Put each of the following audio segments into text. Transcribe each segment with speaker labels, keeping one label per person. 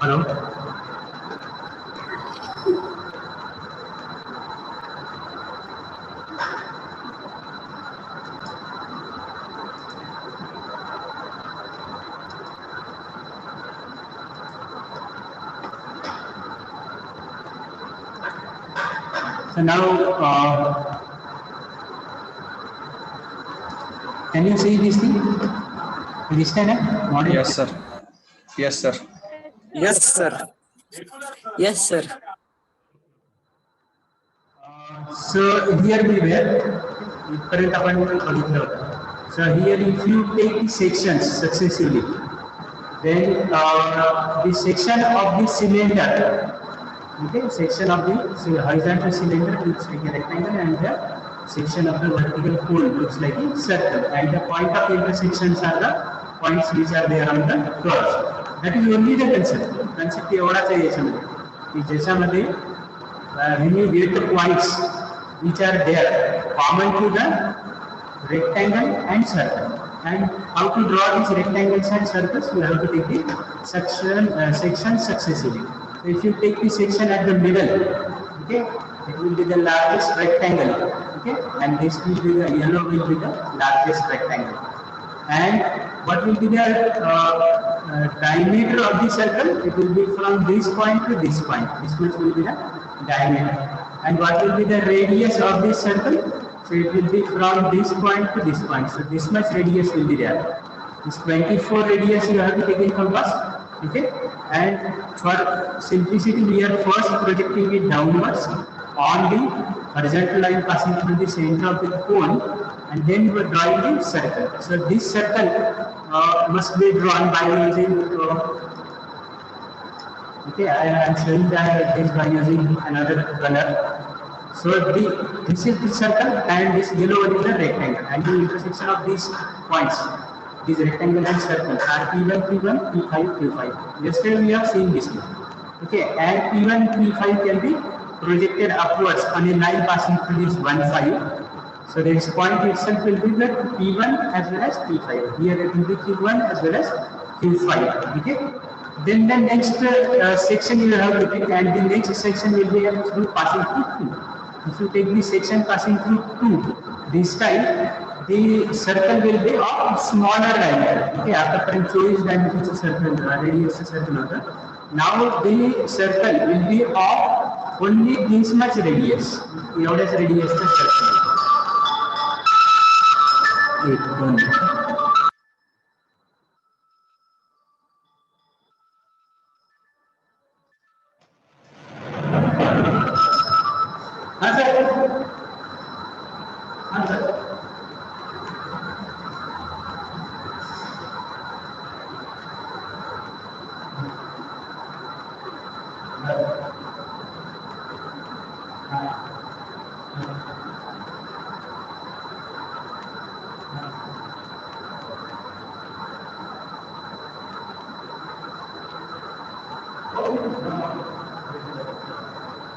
Speaker 1: Hello. So now, can you see this thing? This time, model.
Speaker 2: Yes, sir. Yes, sir.
Speaker 3: Yes, sir. Yes, sir.
Speaker 1: So here we were. Current appointment. So here, if you take the sections successively, then the section of the cylinder. Okay, section of the horizontal cylinder looks like a rectangle, and the section of the vertical cone looks like a circle, and the point of intersections are the points which are there on the curve. That is only the concept. Concept एवढाच आहे याच्यामध्ये की ज्याच्यामध्ये when you get the points which are there common to the rectangle and circle, and how to draw these rectangles and circles, you have to take the section successively. So if you take the section at the middle, okay, it will be the largest rectangle, okay, and this will be the yellow will be the largest rectangle. And what will be the diameter of the circle? It will be from this point to this point. This much will be the diameter. And what will be the radius of this circle? So it will be from this point to this point. So this much radius will be there. This 24 radius you have to take in compass. Okay. And for simplicity, we are first projecting it downwards on the horizontal line passing through the center of the cone, and then we are drawing the circle. So this circle must be drawn by using okay, I am showing that this by using another color. So this is the circle, and this yellow one is the rectangle, and the intersection of these points, these rectangle and circle, are P1, P1, P5, P5. Yesterday we have seen this one. Okay, and P1, P5 can be projected upwards on a line passing through this 1, 5. So this point itself will be the P1 as well as P5. Here it will be Q1 as well as Q5. Okay. Then the next section you have to take, and the next section will be through passing through 2. If you take the section passing through 2, this time the circle will be of smaller diameter. Okay, after choice diameter circle, radius circle. Now the circle will be of only this much radius. Evaluate radius the circle.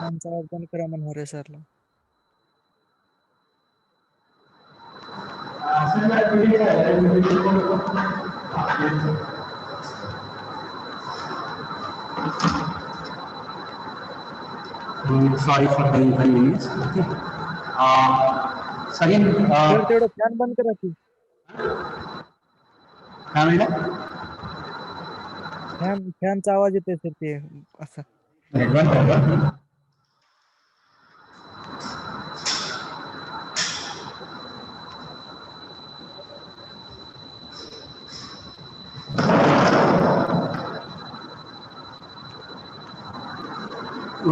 Speaker 4: आमचा अर्पण करा मनोहरे सरला.
Speaker 1: Sorry for the inconvenience. Okay. Second,
Speaker 4: sir तेवढं fan बंद करा की.
Speaker 1: काय म्हणलं?
Speaker 4: फॅनचा आवाज येतोय सर ते असं.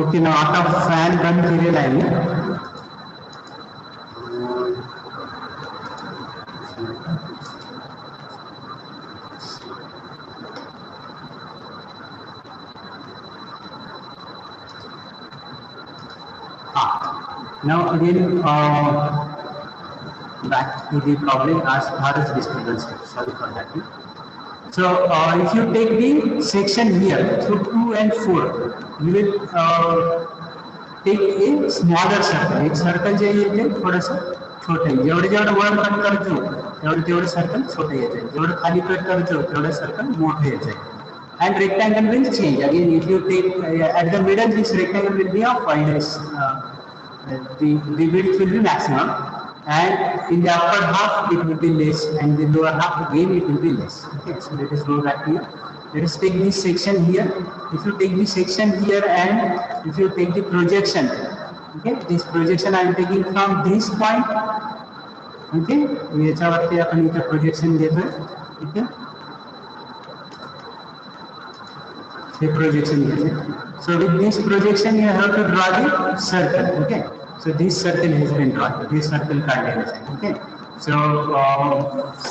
Speaker 1: ओके ना, आता फॅन बंद केलेला आहे मी. Now again, back to the problem as far as disturbance. Sorry for that. So if you take the section here through 2 and 4, you will take a smaller circle. एक circle जे येते थोडंसं छोटं, जेवढे जेवढे वर कट करतो तेवढे तेवढे सर्कल छोटे येते, जेवढे खाली कट करतो तेवढे सर्कल मोठे येते. and rectangle will change. Again, if you take at the middle, this rectangle will be of widest, the width will be maximum, and in the upper half it will be less, and the lower half again it will be less. Okay, so let us go back here. Let us take this section here. If you take this section here and if you take the projection, okay, this projection I am taking from this point. Okay, याच्यावरती आपण इथे projection घेतोय. ठीक आहे, हे projection घेतोय. So with this projection you have to draw the circle. Okay, so this circle has been drawn. This circle काढलेला आहे. Okay, so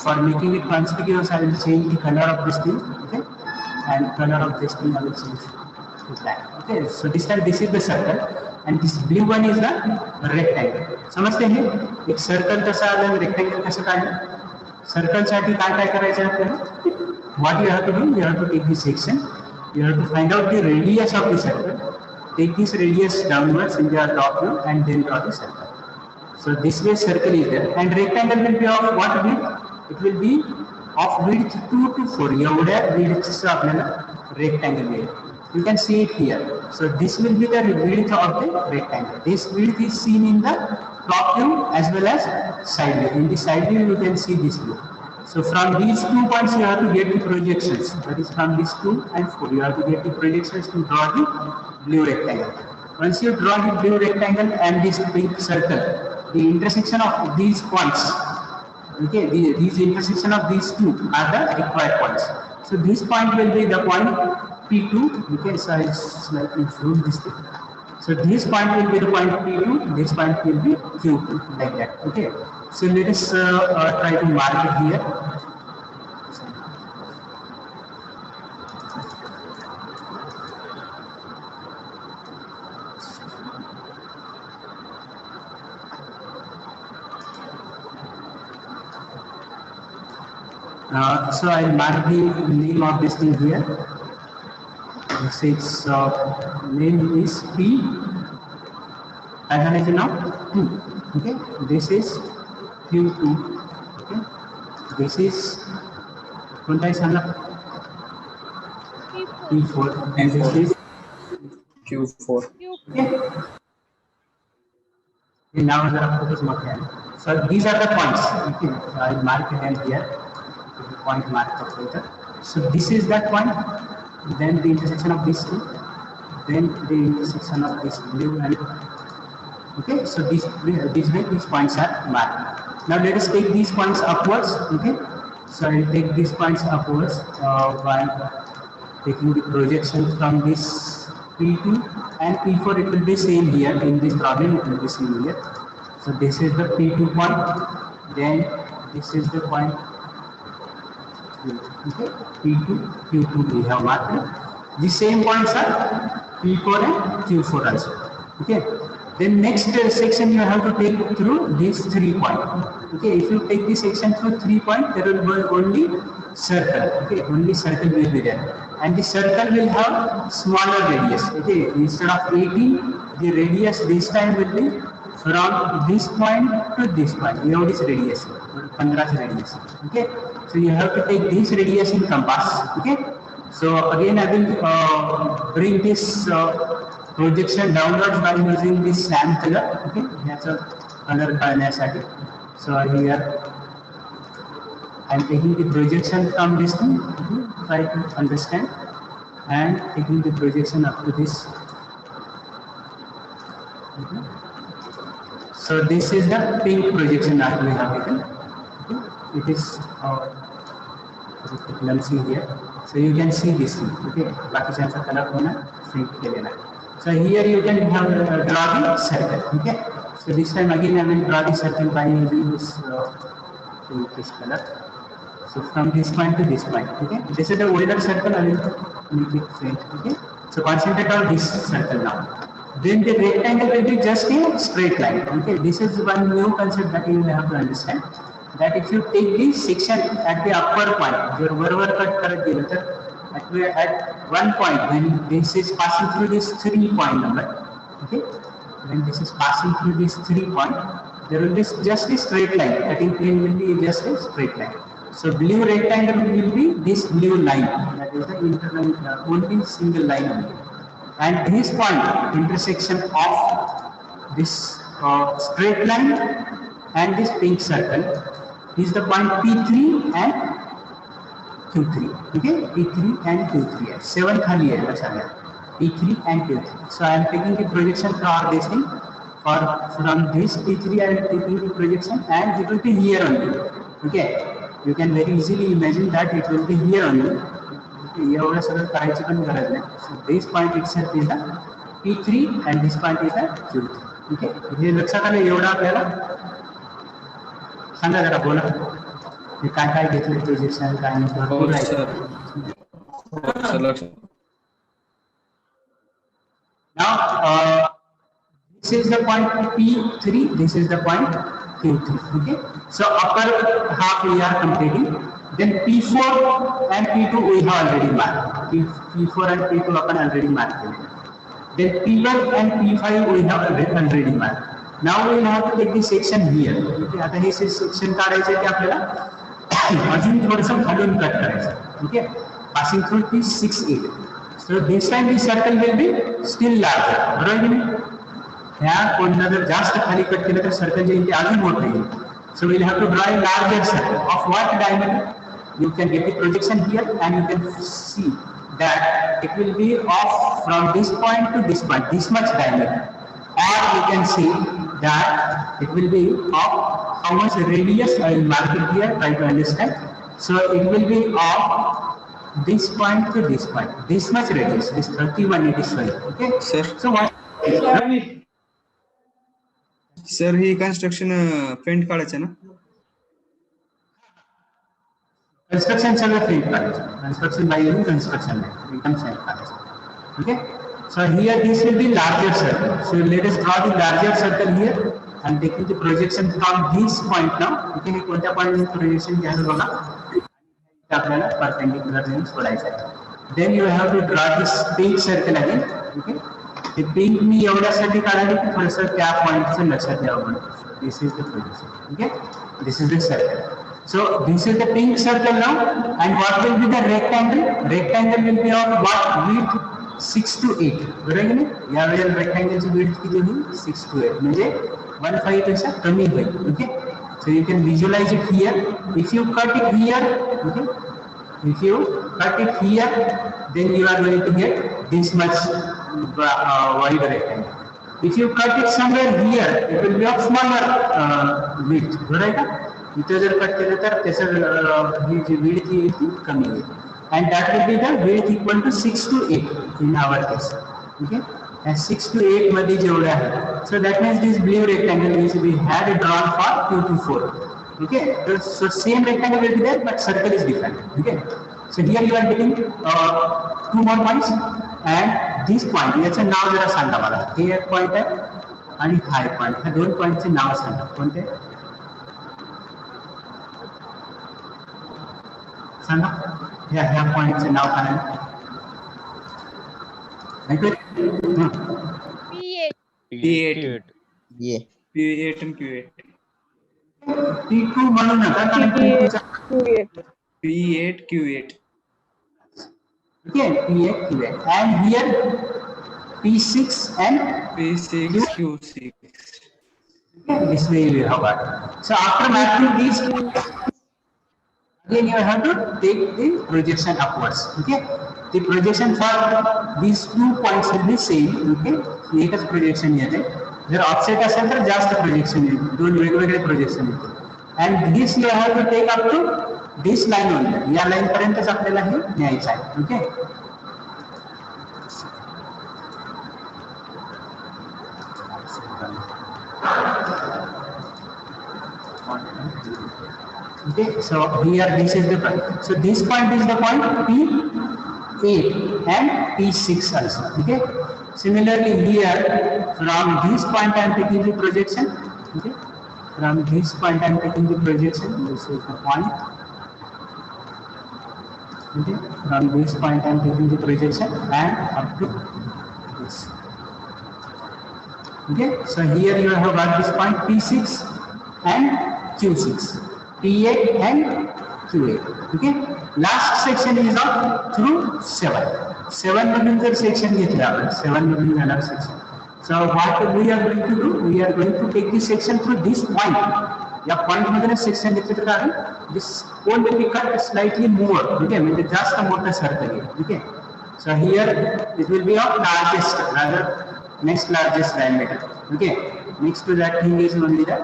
Speaker 1: for making it conspicuous I will change the color of this thing. Okay, and color of this thing I will change to black. Okay, so this time this is the circle and this blue one is the rectangle. समजते हैं? एक circle कसा आलं, rectangle कसं काढलं? Circle साठी काय काय करायचं आपल्याला? What you have to do? You have to take this section. You have to find out the radius of the circle. Take this radius downwards in the top view and then draw the circle. So this way circle is there, and rectangle will be of what width? It will be of width 2 to 4. एवढ्या widthचं आपल्याला rectangle मिळेल. You can see it here. So this will be the width of the rectangle. This width is seen in the top view as well as side view. In the side view you can see this view. So from these 2 points you have to get the projections. That is from these 2 and 4. You have to get the projections to draw the blue rectangle. Once you draw the blue rectangle and this big circle, the intersection of these points, okay, these intersection of these 2 are the required points. So this point will be the point P2. Okay, so I slightly zoom this thing. So this point will be the point P2. This point will be Q2, like that. Okay. So let us try to mark it here. So I'll mark the name of this thing here. This is name is P. I now 2. Okay, this is Q2. Okay, this is P4, and this is
Speaker 2: Q4.
Speaker 1: okay. Now focus more. So these are the points. Okay, so I'll mark it here. The point marked later. So this is that point. Then the intersection of these 2. Then the intersection of this blue and okay. So this way these points are marked. Now let us take these points upwards. Okay. So I will take these points upwards by taking the projection from this P2 and P4. It will be same here in this problem. It will be same here. So this is the P2 point. Then this is the point. Okay, P2, Q2 we have marked. The same points are P4 and Q4 also. Okay. Then next section you have to take through these 3 points. Okay, if you take this section through 3 points, there will be only circle. Okay, only circle will be there, and the circle will have smaller radius. Okay, instead of 18, the radius this time will be from this point to this point. You know this radius, 15 radius. Okay, so you have to take this radius in compass. Okay, so again I will bring this projection downwards by using this sand color. Okay, that's a color करण्यासाठी. So here I am taking the projection from this thing. Try to understand, and taking the projection up to this. Okay. So this is the pink projection that we have taken. Okay. It is clumsy here. So you can see this thing. Okay, बाकीच्यांचा color होना shrink केलेला. So here you can have draw the circle. Okay. So this time again I will draw the circle by using this color. So from this point to this point. Okay. This is the older circle. I will make it faint. Okay. So concentrate on this circle now. Then the rectangle will be just a straight line. Okay. This is one new concept that you will have to understand. That if you take this section at the upper point, your wherever cut करत गेलं तर at one point when this is passing through this 3 point number, okay, when this is passing through this 3 point, there will be just a straight line. Cutting plane will be just a straight line. So blue rectangle will be this blue line, that is the internal only single line only. And this point intersection of this straight line and this pink circle is the point P3 and Q3. Okay, P3 and Q3. 7 खाली है बस आगे. P3 and Q3. So I am taking the projection for this thing. For from this P3 I am taking the projection and it will be here only. Okay, you can very easily imagine that it will be here only. Okay, एवढं सगळं करायची पण गरज नाही. So this point itself is the P3 and this point is the Q3. Okay, हे लक्षात आलं एवढं आपल्याला सांगा जरा बोला. हे काय काय घेतलं प्रोजेक्शन काय नाही
Speaker 2: हो
Speaker 1: भरपूर आहे.
Speaker 2: सर. हो सर लक्षात.
Speaker 1: Now, this is the point P3, this is the point Q3. Okay, so upper half we are completing. Then P4 and P2 we have already marked. P4 and P2 upon already marked. Then P1 and P5 we have already marked. Now we will have to take the section here. Okay, आता हे section काढायचं आहे ते आपल्याला अजून थोडंसं खालून cut करायचं. Okay, passing through P6, 8. So this time the circle will be still larger. बरोबर की नाही? ह्या कोणला जर जास्त खाली कट केलं तर सर्कलचे इथे अजून मोठं येईल. So we'll have to draw a larger circle. Of what diameter? You can get the projection here and you can see that it will be off from this point to this point, this much diameter. Or you can see that it will be of how much radius. I will mark it here, try to understand. So it will be of this point to this point, this much radius, this 31 it is showing. Okay,
Speaker 2: Sir.
Speaker 1: so what?
Speaker 2: Sir ही construction paint काढायचं ना.
Speaker 1: Construction सगळं print करायचं. Construction by using construction एकदम same करायचं. Okay, so here this will be larger circle. So let us draw the larger circle here and taking the projection from this point now. Okay, हे कोणत्या point projection घ्यायला बघा. आपल्याला perpendicular line सोडायचं आहे. Then you have to draw this pink circle again. Okay, hey pink मी एवढ्यासाठी काढायला की थोडंसं त्या पॉइंटचं लक्षात द्यावं. This is the projection. Okay, this is the circle. So this is the pink circle now, and what will be the rectangle? Rectangle will be of what width? 6 to 8. बरोबर आहे? या वेळेला रेक्टँगलची width किती होईल? 6 to 8. म्हणजे 1.5 पेक्षा कमी होईल. Okay, so you can visualize it here. If you cut it here, okay, if you cut it here, then you are going to get this much wide rectangle. If you cut it somewhere here, it will be of smaller width. बरोबर आहे का? इथे जर cut केलं तर त्याचं ही जी width येईल ती कमी येईल. And that will be the width equal to 6 to 8 in our case. Okay, and 6 to 8 मध्ये जेवढे आहे. So that means this blue rectangle which we had drawn for 2 to 4. Okay, so same rectangle will be there, but circle is different. Okay, so here you are getting 2 more points, and this point याचं नाव जरा सांगा मला. हे एक point आहे आणि हा एक point. ह्या दोन पॉइंटचे नाव सांगा कोणते सांगा. ह्या पॉइंटचे नाव काय आहे?
Speaker 2: P8
Speaker 4: ये
Speaker 2: P8 and Q8.
Speaker 1: P2 म्हणू नका कारण
Speaker 2: P8 Q8.
Speaker 1: Okay, P8 Q8 and here P6 and
Speaker 2: P6 Q6.
Speaker 1: okay, this way you have got. So after mapping these two, then you have to take the projection upwards. Okay, the projection for these 2 points will be same. Okay, एकच projection येते. जर offset असेल तर जास्त projection येईल. दोन वेगवेगळे projection येतील. And this you have to take up to this line only. या लाईन पर्यंतच आपल्याला हे न्यायचं आहे. Okay. Okay, so here this is the point. So this point is the point P8 and P6 also. Okay. Similarly here from this point I am taking the projection. Okay. From this point I am taking the projection. This is the point. Okay. From this point I am taking the projection and up to this. Okay. So here you have got this point P6 and Q6. P8 and QA. Okay. Last section is of through 7. 7 मधून जर section घेतलं आपण 7 मधून जाणार section. So what we are going to do? We are going to take this section through this point. या point मधून section घेतलं तर कारण this pole will be cut slightly more. Okay, म्हणजे जास्त मोठं circle आहे. Okay. So here it will be of largest, rather next largest diameter. Okay. Next to that thing is only the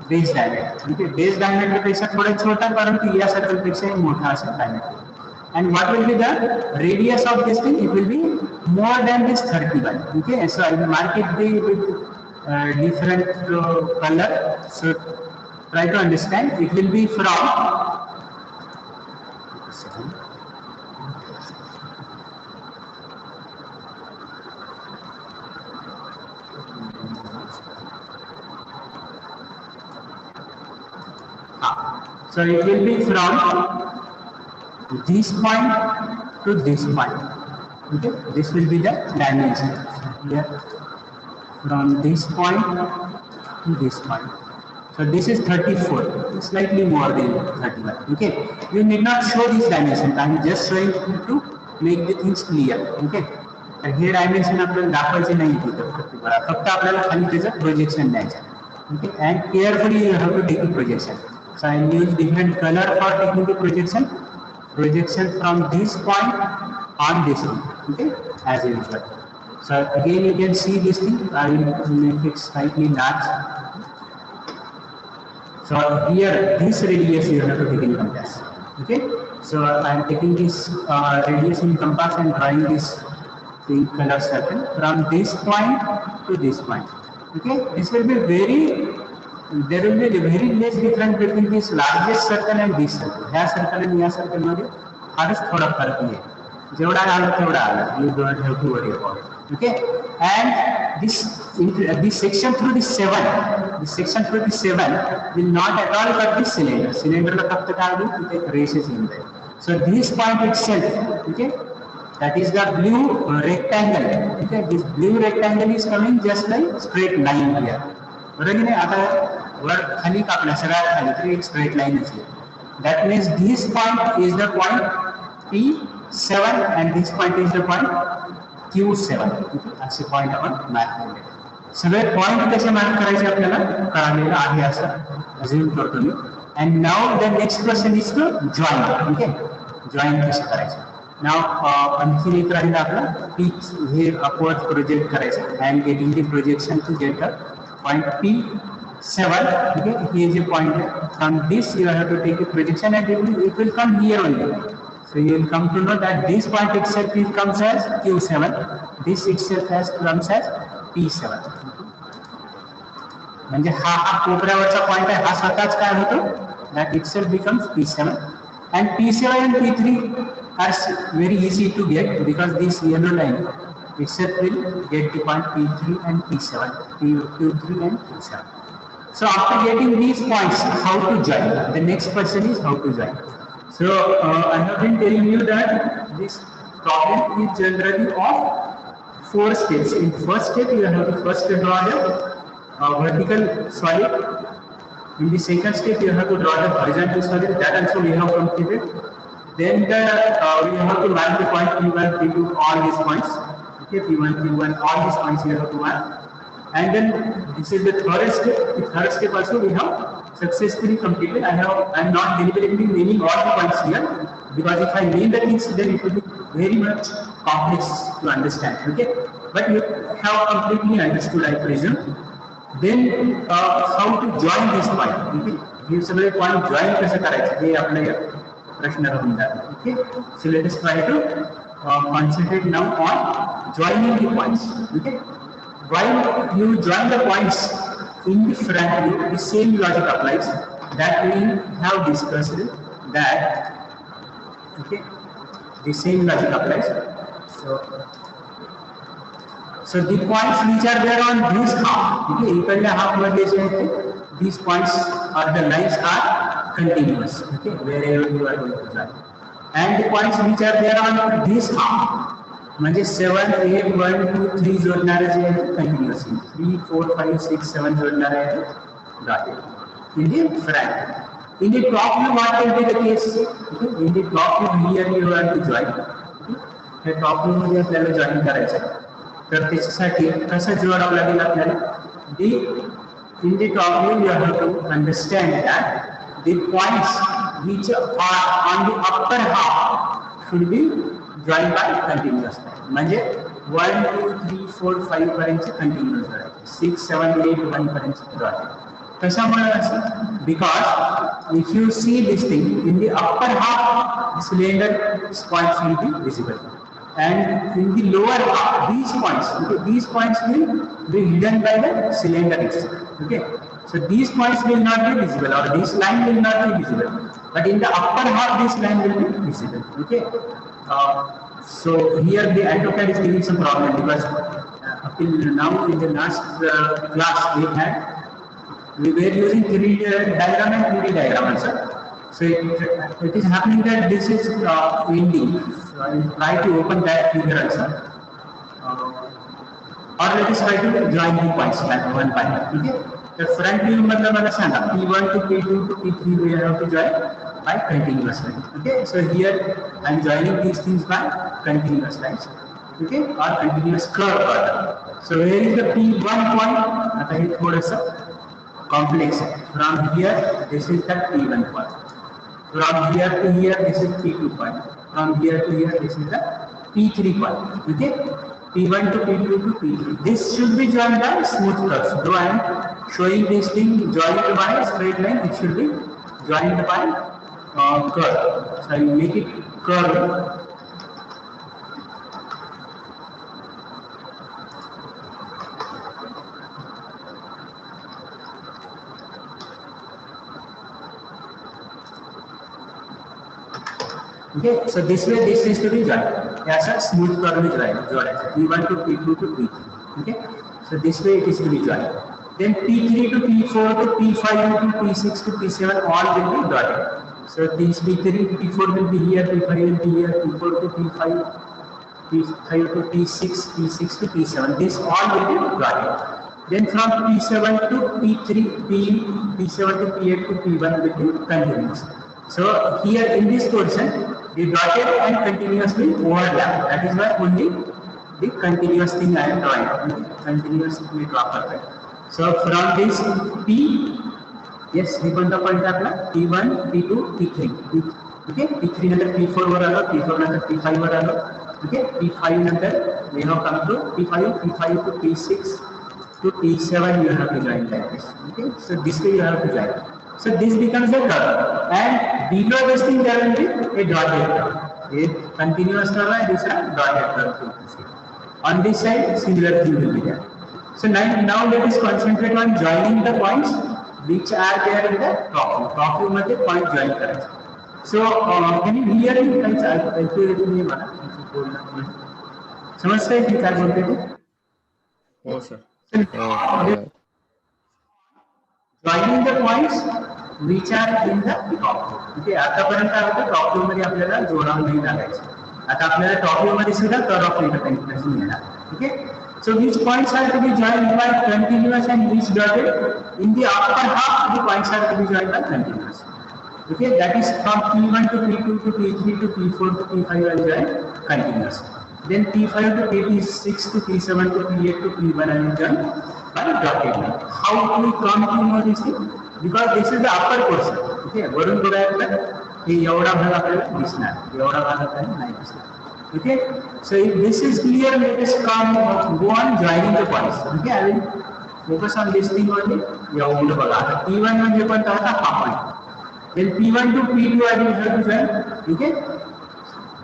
Speaker 1: base diameter. Okay. Base diameter पेक्षा थोडा छोटा परंतु या circle पेक्षा मोठा असेल diameter. And what will be the radius of this thing? It will be more than this 31. Okay. So I will mark it with different color. So try to understand. It will be from so it will be from this point to this point. Okay, this will be the dimension here from this point to this point. So this is 34, slightly more than 31. Okay, you need not show this dimension. I am just showing to make the things clear. Okay, and here dimension आपल्याला दाखवायचे नाही फक्त आपल्याला खाली त्याचं projection द्यायचं. Okay, and carefully you have to take the projection. So I will use different color for taking the projection. Projection from this point on this one. Okay, as usual. So again you can see this thing. I will make it slightly large. So here this radius you have to take in compass. Okay. So I am taking this radius in compass and drawing this pink color circle from this point to this point. Okay. This will be there will be a very less difference between this largest circle and this circle. ह्या circle आणि या circle मध्ये फारच थोडा फरक आहे. जेवढा आला तेवढा आला. You don't have to worry about it. Okay. And this section through the 7 will not at all cut this cylinder. Cylinder ला फक्त काय होईल तिथे races in there. So this point itself, okay, that is the blue rectangle. Okay, this blue rectangle is coming just like straight line here. बरोबर नाही आता वर खाली कापला सगळ्यात खाली तरी एक स्ट्रेट लाईन असेल. That means this point is the point P7 and this point is the point Q7. असे पॉइंट आपण मार्क केले. सगळे पॉइंट कसे मार्क करायचे आपल्याला कळालेलं आहे असं अज्यूम करतो मी. And now the next question is to join. Okay, join कसे करायचे. Now आणखी एक राहिलं आपलं P हे अपवर्ड प्रोजेक्ट करायचं and getting the projection to get the point P7. Okay, here is a point. From this you have to take a projection and it will come here only. So you will come to know that this point itself comes as Q7. This itself comes as P7. म्हणजे हा कोपऱ्यावरचा point आहे हा स्वतःच काय होतो that itself becomes P7 and P7 and P3 are very easy to get because this yellow line itself will get the point P3 and P7, Q3 and Q7. So after getting these points, how to join? The next question is how to join. So I have been telling you that this problem is generally of 4 steps. In first step, you have to first draw the vertical solid. In the second step, you have to draw the horizontal solid. That also we have completed. Then we have to mark the point P1, P2, all these points. Okay, P1, P1, all these points you have to mark. And then this is the third step. The third step also we have successfully completed. I am not deliberately naming all the points here because if I name the things then it will be very much complex to understand. Okay, but you have completely understood, I presume. Then how to join this point? Okay, हे सगळे point join कसे करायचे हे आपल्या प्रश्न राहून जातात. Okay, so let us try to concentrate now on joining the points. Okay. While you join the points in the front view, the same logic applies that we have discussed that. Okay, the same logic applies. So the points which are there on this half, okay, इकडल्या half मध्ये जे आहेत these points or the lines are continuous. Okay, wherever you are going to join. And the points which are there on this half. म्हणजे 7, 8, 1, 2, 3 जोडणारे जे आहेत continuously 3, 4, 5, 6, 7 जोडणारे आहेत dotted in the front. In the top view, what will be the case? Okay? In the top view, here you have to join. Okay? हे top view मध्ये आपल्याला join करायचं आहे. तर त्याच्यासाठी कसं जोडावं लागेल आपल्याला? In the top view, you have to understand that the points which are on the upper half should be joined by continuous line. म्हणजे 1, 2, 3, 4, 5 पर्यंत कंटिन्यूअस जोडायचे. 6, 7, 8, 1 पर्यंत जोडायचे. कशामुळे असं? Because if you see this thing in the upper half, the cylinder points will be visible. And in the lower half, these points will be hidden by the cylinder itself. Okay, so these points will not be visible, or this line will not be visible. But in the upper half, this line will be visible. Okay, so here the AutoCAD is giving some problem because up till now in the last class we were using 3D diagram and 2D diagram also. So it is happening that this is ending. So I will try to open that figure also. Or let us try to join the points one by one. Okay. The front view मतलब मला सांगा P1 to P2 to P3 we have to join by continuous line. Okay. So here I am joining these things by continuous lines. Okay. Or continuous curve pattern. So where is the P1 point? आता हे थोडंसं complex है. From here this is the P1 point. From here to here, this is P2 point. From here to here, this is the P3 point. Okay? P1 to P2 to P3. This should be joined by smooth curves. Though I am showing this thing joined by straight line, it should be joined by curve. So I will make it curve. Okay, so this way this is to be joined. Yes, a smooth curve is joined. P1 to P2 to P3. Okay, so this way it is to be joined. Then P3 to P4 to P5 to P6 to P7 all will be dotted. So these P3 to P4 will be here, P5 will be here, P4 to P5, P5 to P6, P6 to P7. This all will be dotted. Then from P7 to P3, P7 to P8 to P1 will be continuous. So here in this portion, the dotted and continuous will overlap. That is why only the continuous thing I am drawing. Continuous we draw perfect. So from this P, yes, we got the point आपला P1, P2, P3. Okay, P3 नंतर P4 वर आलो, P4 नंतर P5 वर आलो. Okay, P5 नंतर we have come to P5 to P6 to P7 you have to join like this. Okay, so this way you have to join. So this becomes a curve, and below this thing there will be a dotted curve. A continuous curve and this is dotted curve. On this side, similar thing will be there. So now let us concentrate on joining the points which are there in the top view. Top view मध्ये point join करायचे. So can you hear me? ऐकू येत नाही मला बोलणं. समजतंय की काय बोलते ते?
Speaker 2: हो sir.
Speaker 1: Joining the points which are in the top view. Okay, आतापर्यंत काय होतं टॉप व्ह्यू मध्ये आपल्याला जोडावं नाही लागायचं. आता आपल्याला टॉप व्ह्यू मध्ये सुद्धा कर्व ऑफ इंटरकनेक्शन मिळणार. Okay, so which points are to be joined by continuous and which dotted? In the upper half, the points are to be joined by continuous. Okay, that is from P1 to P2 to P3 to P4 to P5 I will join continuous. Then P5 to P6 to P7 to P8 to P1 I will join by dotted line. How do we come to know this thing? Because this is the upper portion. Okay, वरून बघायला हे एवढा भाग आपल्याला दिसणार, एवढा भाग आपल्याला नाही दिसणार. Okay, so if this is clear, let us go on joining the points. Okay, I will focus on this thing only. एवढं बघा. आता P1 म्हणजे कोणता होता? हा point. Then P1 to P2 I will have to join. Okay.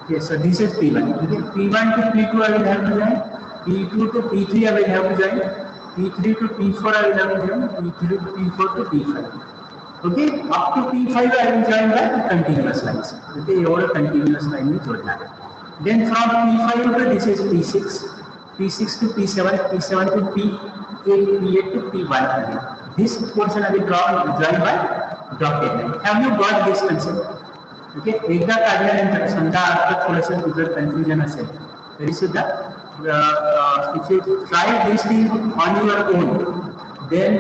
Speaker 1: Yes, so this is P1. Okay. P1 to P2 I will have to join. P2 to P3 I will have to join. P3 to P4 I will have to join. P3 to P4 to P5. Okay. Up to P5 I will join by continuous lines. Okay. एवढं continuous line में जोड़ना है. Then from P5 to this is P6. P6 to P7. P7 to P8. P8 to P1. This portion I will draw join by dotted line. Have you got this concept? Okay, एकदा काढल्यानंतर समजा आता थोडंसं तुझं confusion असेल तरी सुद्धा if you try this thing on your own, then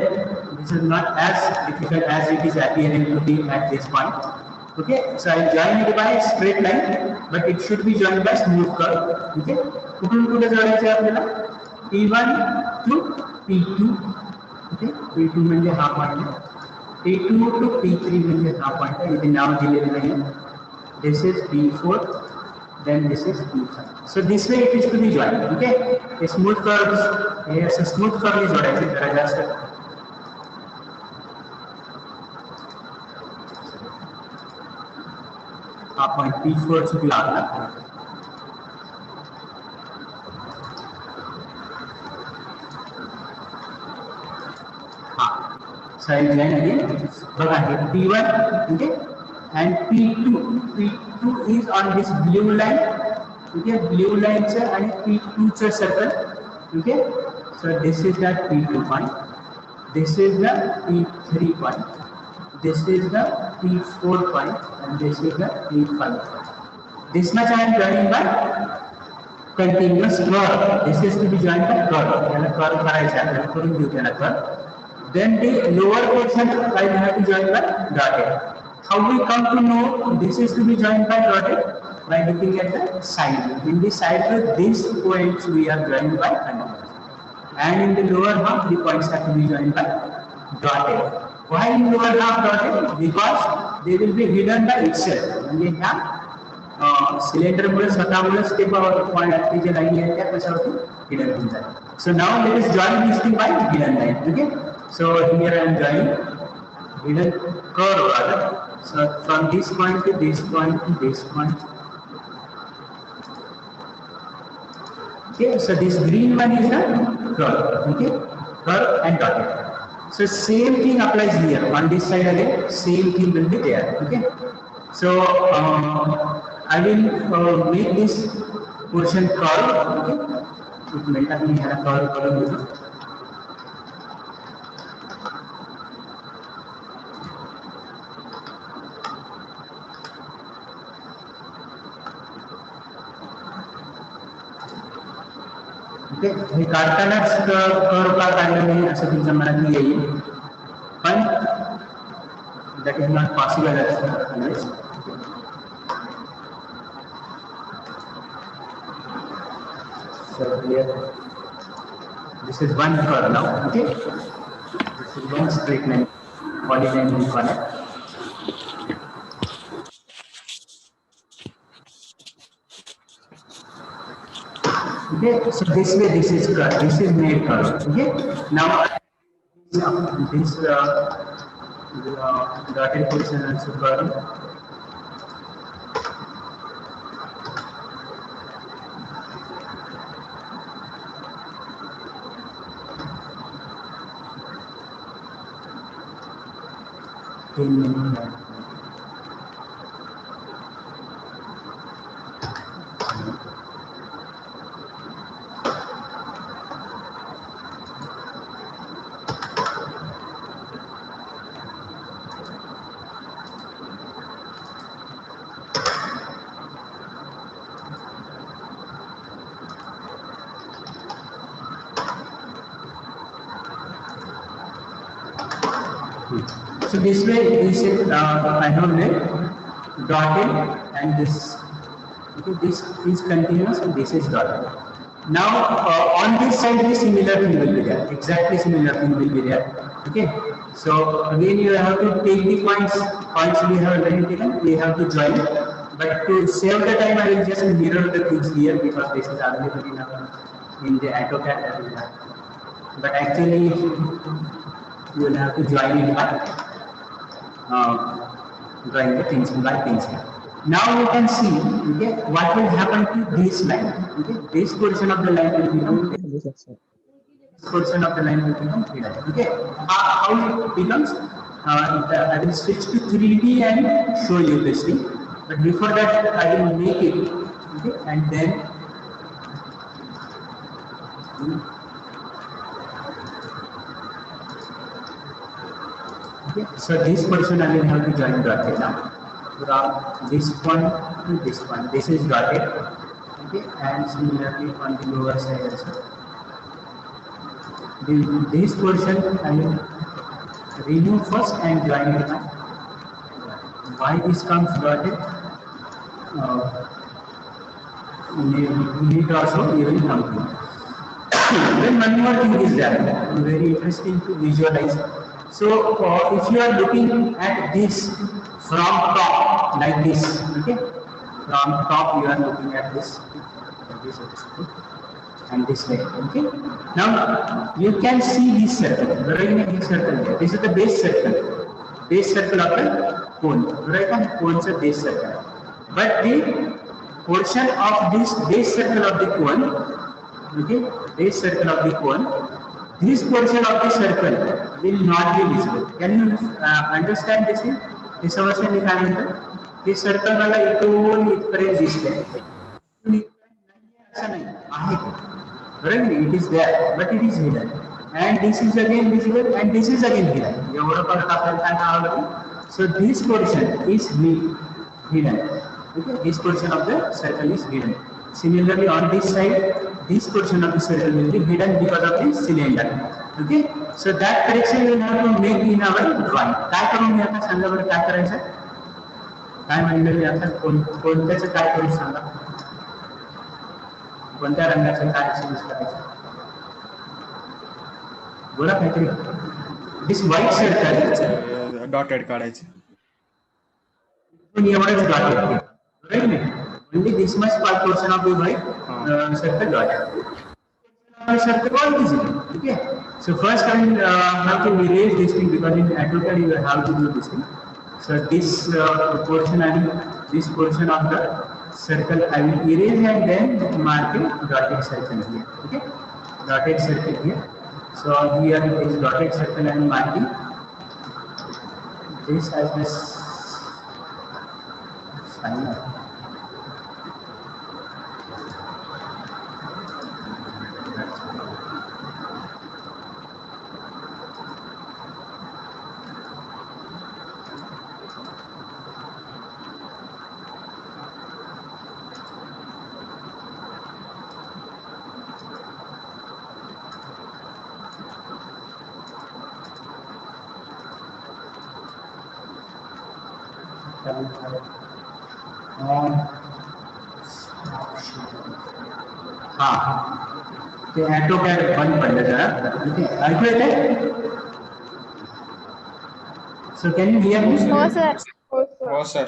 Speaker 1: This is not as difficult as it is appearing to be at this point. Okay, so I join it by straight line, but it should be joined by smooth curve. Okay, कुठून कुठे जोडायचे आपल्याला P1 to P2. Okay, P2 म्हणजे हा point, P2 to P3 म्हणजे हा point आहे, इथे नाव दिलेलं नाही. This is P4, then this is P5. So this way it is to be joined. Okay, a smooth curves, yes, a smooth curve is जोडायचे जरा जास्त. हा पॉइंट P4 चुकला आपला. So I will join again. बघा हे P1, okay, and P2 is on this blue line. Okay, blue line चं आणि P2 चं circle. Okay, so this is the P2 point. This is the P3 point. This is the P4 point, and this is the P5 point. This much I am joining by continuous curve. This is to be joined by curve. याला curve करायचं आहे, आपल्याला करून देऊ त्याला curve. Then the lower portion I have to join by dotted. How we come to know this is to be joined by dotted? By looking at the side. In the side view, these points we are joined by continuous. And in the lower half, the points have to be joined by dotted. Why in lower half dotted? Because they will be hidden by itself. म्हणजे ह्या cylinder मुळे स्वतःमुळेच ते point जे line आहे त्या कशावरती hidden होऊन जाते. So now let us join this thing by hidden line. Okay. So here I am joining hidden curve rather. So from this point to this point to this point. Okay. So this green one is the curve. Okay. Curve and dotted. So same thing applies here. On this side again, same thing will be there. Okay. So I will make this portion curve. Okay. एक मिनटात मी ह्याला curve करून देतो. Okay, हे काढतानाच curve का काढलं नाही असं तुमच्या मनात येईल, पण that is not possible always. So here, this is one curve now. Okay, this is one straight line, polyline we call it. Okay, so this way this is curve. This is made curve. Okay, now this dotted portion also curve. So this way, this is I have made dotted, and this, okay, this is continuous and this is dotted. Now on this side, the similar thing will be there. Exactly similar thing will be there. Okay. So again, you have to take the points. Points we have already taken. We have to join. But to save the time, I will just mirror the things here because this is available in the AutoCAD. But actually, you will have to join it by drawing the things by pencil. Now you can see, okay, what will happen to this line. Okay, this portion of the line will become this portion of the line will become 3D. Okay, how it becomes? I will switch to 3D and show you this thing. But before that, I will make it. Okay, and then. Okay, so this portion I will have to join dotted now. From this point to this point, this is dotted. Okay, and similarly on the lower side also. This portion I will remove first and join the line. Why this comes dotted? Need also we will come to. Then one more thing is there, very interesting to visualize. So if you are looking at this from top like this, okay, from top you are looking at this, and this way, okay. Now you can see this circle, right? This circle here. This is the base circle of the cone, right? And cone is a base circle, but the portion of this base circle of the cone, okay, base circle of the cone, this portion of the circle will not be visible. Can you understand this thing? हे समजते मी काय म्हणतो? हे circle मला इथून इथपर्यंत दिसते. असं नाही आहे, बरोबर? It is there, but it is hidden. And this is again visible, and this is again hidden. एवढं परत आपल्याला काय करावं लागेल? So this portion is hidden. Okay, this portion of the circle is hidden. Similarly, on this side, this portion of the circle will be hidden because of the cylinder. Okay, so that correction we have to make in our drawing. काय करून मी आता सांगा बरं काय करायचं? काय म्हणलं मी आता कोणत्याचं काय करू सांगा? कोणत्या रंगाचं काय चेंज करायचं? बोला काहीतरी. This white circle
Speaker 2: डॉटेड काढायचं.
Speaker 1: एवढंच dotted. Right? Only this much part portion of the white circle dotted. Circle all visible. Okay. So first I have to erase this thing because in AutoCAD you have to do this thing. So this portion and this portion of the circle I will erase and then mark a dotted circle here. Okay. Dotted circle here. So here is dotted circle I am marking. This as this sign up. ते AutoCAD बंद पडलं जरा. Okay, ऐकू येतंय? So can you hear me?
Speaker 5: हो sir.
Speaker 2: हो sir.